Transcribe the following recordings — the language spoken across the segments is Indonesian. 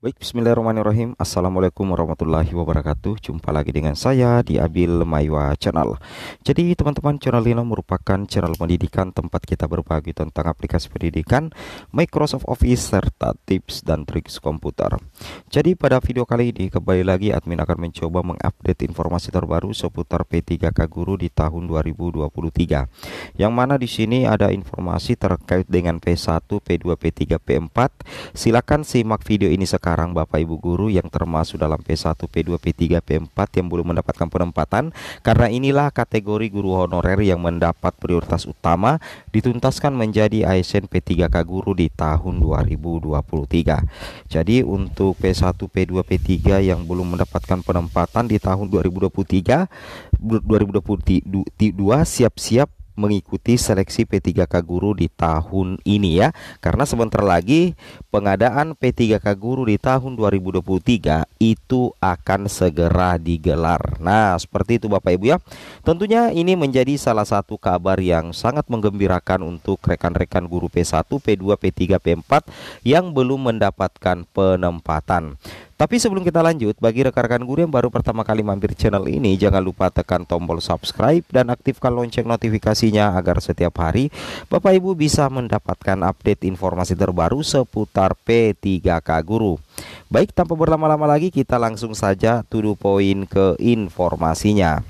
Baik, bismillahirrahmanirrahim. Assalamualaikum warahmatullahi wabarakatuh. Jumpa lagi dengan saya di Abil Maiwa Channel. Jadi teman-teman, channel ini merupakan channel pendidikan tempat kita berbagi tentang aplikasi pendidikan, Microsoft Office, serta tips dan trik komputer. Jadi pada video kali ini kembali lagi admin akan mencoba mengupdate informasi terbaru seputar P3K Guru di tahun 2023. Yang mana di sini ada informasi terkait dengan P1, P2, P3, P4. Silakan simak video ini sekarang Bapak Ibu guru yang termasuk dalam P1, P2, P3, P4 yang belum mendapatkan penempatan, karena inilah kategori guru honorer yang mendapat prioritas utama dituntaskan menjadi ASN P3K Guru di tahun 2023. Jadi untuk P1, P2, P3 yang belum mendapatkan penempatan di tahun 2023 siap-siap mengikuti seleksi P3K Guru di tahun ini ya, karena sebentar lagi pengadaan P3K Guru di tahun 2023 itu akan segera digelar. Nah, seperti itu Bapak Ibu ya. Tentunya ini menjadi salah satu kabar yang sangat menggembirakan untuk rekan-rekan guru P1, P2, P3, P4 yang belum mendapatkan penempatan. Tapi sebelum kita lanjut, bagi rekan-rekan guru yang baru pertama kali mampir channel ini, jangan lupa tekan tombol subscribe dan aktifkan lonceng notifikasinya agar setiap hari Bapak Ibu bisa mendapatkan update informasi terbaru seputar P3K Guru. Baik, tanpa berlama-lama lagi kita langsung saja to the point ke informasinya.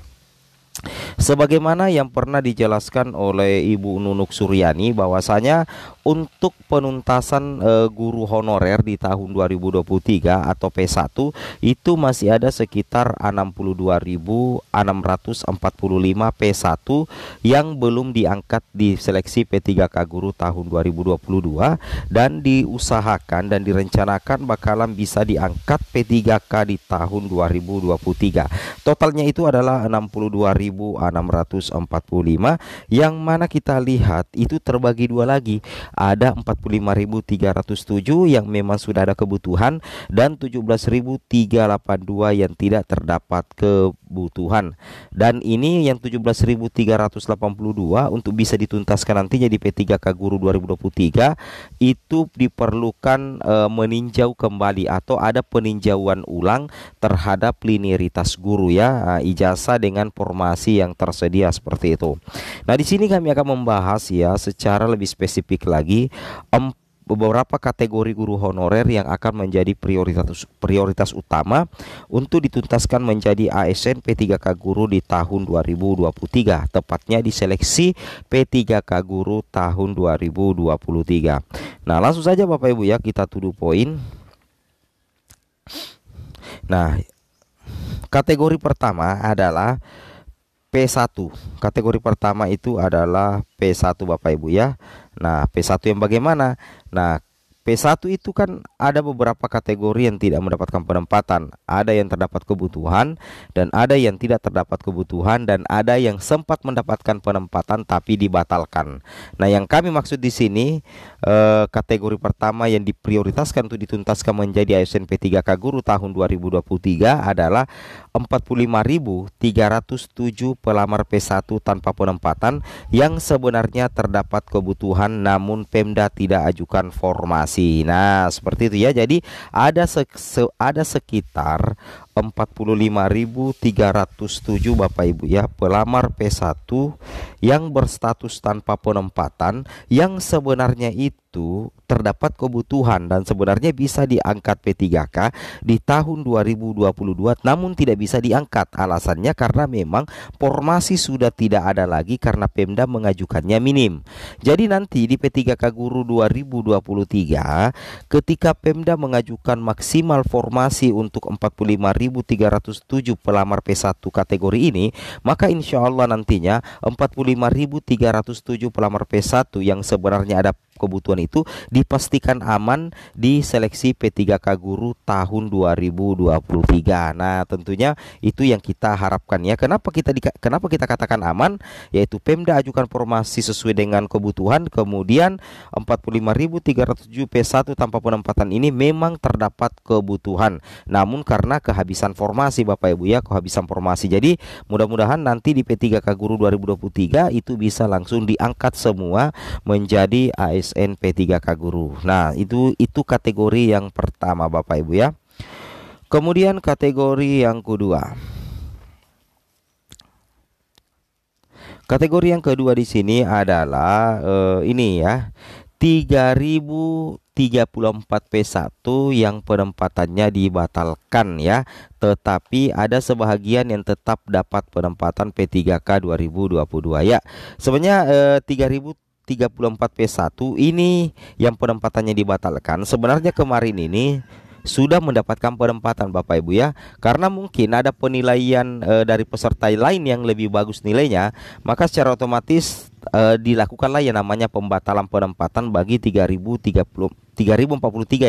Sebagaimana yang pernah dijelaskan oleh Ibu Nunuk Suryani, bahwasanya untuk penuntasan guru honorer di tahun 2023 atau P1 itu masih ada sekitar 62.645 P1 yang belum diangkat di seleksi P3K Guru tahun 2022, dan diusahakan dan direncanakan bakalan bisa diangkat P3K di tahun 2023. Totalnya itu adalah 62.645, yang mana kita lihat itu terbagi dua lagi. Ada 45.307 yang memang sudah ada kebutuhan, dan 17.382 yang tidak terdapat kebutuhan. Dan ini yang 17.382 untuk bisa dituntaskan nantinya di P3K Guru 2023 itu diperlukan meninjau kembali atau ada peninjauan ulang terhadap linearitas guru ya, ijazah dengan formasi yang tersedia seperti itu. Nah, di sini kami akan membahas ya secara lebih spesifik lagi beberapa kategori guru honorer yang akan menjadi prioritas utama untuk dituntaskan menjadi ASN P3K Guru di tahun 2023, tepatnya di seleksi P3K Guru tahun 2023. Nah, langsung saja Bapak Ibu ya, kita to the point. Nah, kategori pertama adalah P1. Kategori pertama itu adalah P1 Bapak Ibu ya. Nah, P1 yang bagaimana? Nah, P1 itu kan ada beberapa kategori yang tidak mendapatkan penempatan. Ada yang terdapat kebutuhan, dan ada yang tidak terdapat kebutuhan, dan ada yang sempat mendapatkan penempatan tapi dibatalkan. Nah, yang kami maksud di sini kategori pertama yang diprioritaskan untuk dituntaskan menjadi ASN P3K Guru tahun 2023 adalah 45.307 pelamar P1 tanpa penempatan yang sebenarnya terdapat kebutuhan namun Pemda tidak ajukan formasi. Nah, seperti itu ya. Jadi ada sekitar 45.307 Bapak Ibu ya pelamar P1 yang berstatus tanpa penempatan, yang sebenarnya itu terdapat kebutuhan dan sebenarnya bisa diangkat P3K di tahun 2022 namun tidak bisa diangkat. Alasannya karena memang formasi sudah tidak ada lagi karena Pemda mengajukannya minim. Jadi nanti di P3K Guru 2023 ketika Pemda mengajukan maksimal formasi untuk 45.307 pelamar P1 kategori ini, maka insya Allah nantinya 45.307 pelamar P1 yang sebenarnya ada kebutuhan itu dipastikan aman di seleksi P3K Guru tahun 2023. Nah, tentunya itu yang kita harapkan ya. Kenapa kita katakan aman? Yaitu Pemda ajukan formasi sesuai dengan kebutuhan, kemudian 45.307 P1 tanpa penempatan ini memang terdapat kebutuhan. Namun karena kehabisan formasi Bapak Ibu ya, kehabisan formasi. Jadi mudah-mudahan nanti di P3K Guru 2023 itu bisa langsung diangkat semua menjadi ASN ASN P3K guru. Nah, itu kategori yang pertama Bapak Ibu ya. Kemudian kategori yang kedua. Kategori yang kedua di sini adalah ini ya. 3034 P1 yang penempatannya dibatalkan ya. Tetapi ada sebahagian yang tetap dapat penempatan P3K 2022 ya. Sebenarnya 3034 P1 ini yang penempatannya dibatalkan. Sebenarnya kemarin ini sudah mendapatkan penempatan Bapak Ibu ya, karena mungkin ada penilaian dari peserta lain yang lebih bagus nilainya, maka secara otomatis dilakukanlah yang namanya pembatalan penempatan bagi 3043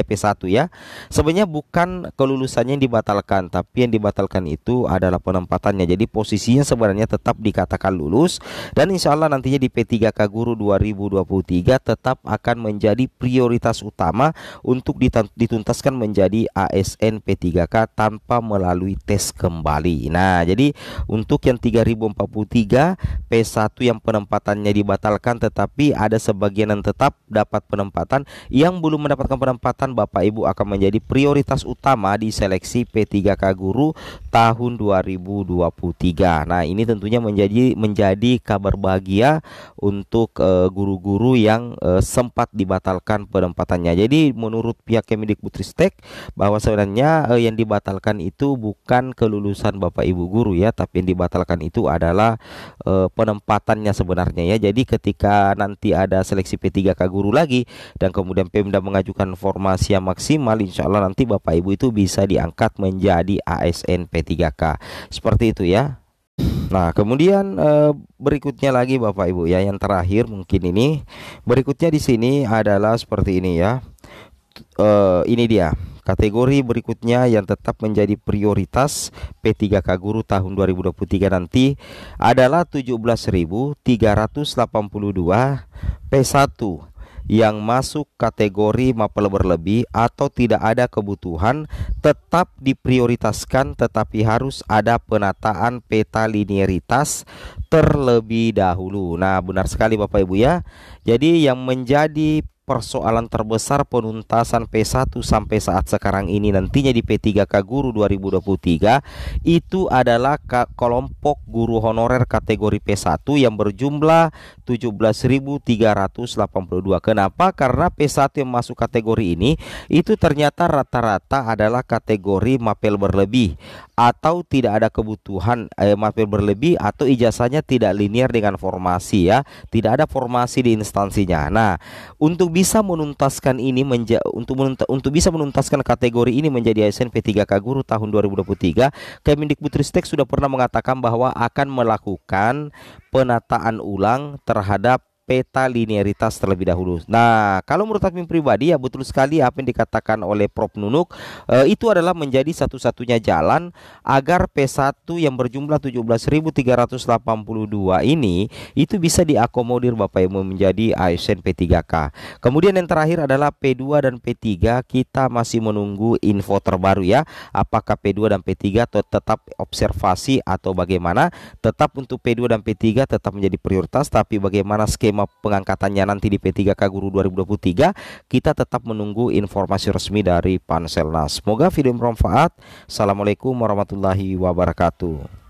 EP1 ya. Sebenarnya bukan kelulusannya yang dibatalkan, tapi yang dibatalkan itu adalah penempatannya. Jadi posisinya sebenarnya tetap dikatakan lulus, dan insya Allah nantinya di P3K Guru 2023 tetap akan menjadi prioritas utama untuk dituntaskan menjadi ASN P3K tanpa melalui tes kembali. Nah, jadi untuk yang 3043 P1 yang penempatannya dibatalkan, tetapi ada sebagian yang tetap dapat penempatan, yang belum mendapatkan penempatan Bapak Ibu akan menjadi prioritas utama di seleksi P3K Guru tahun 2023. Nah, ini tentunya menjadi kabar bahagia untuk guru-guru yang sempat dibatalkan penempatannya. Jadi menurut pihak Kemendikbudristek bahwa sebenarnya yang dibatalkan itu bukan kelulusan Bapak Ibu guru ya, tapi yang dibatalkan itu adalah penempatannya sebenarnya ya. Jadi ketika nanti ada seleksi P3K Guru lagi dan kemudian Pemda mengajukan formasi yang maksimal, insya Allah nanti Bapak Ibu itu bisa diangkat menjadi ASN P3K. Seperti itu ya. Nah, kemudian berikutnya lagi Bapak Ibu ya, yang terakhir mungkin ini. Berikutnya di sini adalah seperti ini ya. Ini dia kategori berikutnya yang tetap menjadi prioritas P3K Guru tahun 2023 nanti adalah 17.382 P1 yang masuk kategori mapel berlebih atau tidak ada kebutuhan tetap diprioritaskan, tetapi harus ada penataan peta linearitas terlebih dahulu. Nah, benar sekali Bapak Ibu ya. Jadi yang menjadi persoalan terbesar penuntasan P1 sampai saat sekarang ini nantinya di P3K Guru 2023 itu adalah kelompok guru honorer kategori P1 yang berjumlah 17.382. Kenapa? Karena P1 yang masuk kategori ini itu ternyata rata-rata adalah kategori mapel berlebih atau tidak ada kebutuhan mapel berlebih, atau ijazahnya tidak linear dengan formasi ya, tidak ada formasi di instansinya. Nah, untuk bisa menuntaskan ini untuk bisa menuntaskan kategori ini menjadi ASN P3K Guru tahun 2023, Kemendikbudristek sudah pernah mengatakan bahwa akan melakukan penataan ulang terhadap peta linearitas terlebih dahulu. Nah, kalau menurut admin pribadi ya betul sekali apa yang dikatakan oleh Prof Nunuk, itu adalah menjadi satu-satunya jalan agar P1 yang berjumlah 17.382 ini itu bisa diakomodir Bapak Ibu menjadi ASN P3K. Kemudian yang terakhir adalah P2 dan P3, kita masih menunggu info terbaru ya. Apakah P2 dan P3 tetap observasi atau bagaimana? Tetap untuk P2 dan P3 tetap menjadi prioritas, tapi bagaimana skema pengangkatannya nanti di P3K Guru 2023 kita tetap menunggu informasi resmi dari Panselnas. Semoga video bermanfaat. Assalamualaikum warahmatullahi wabarakatuh.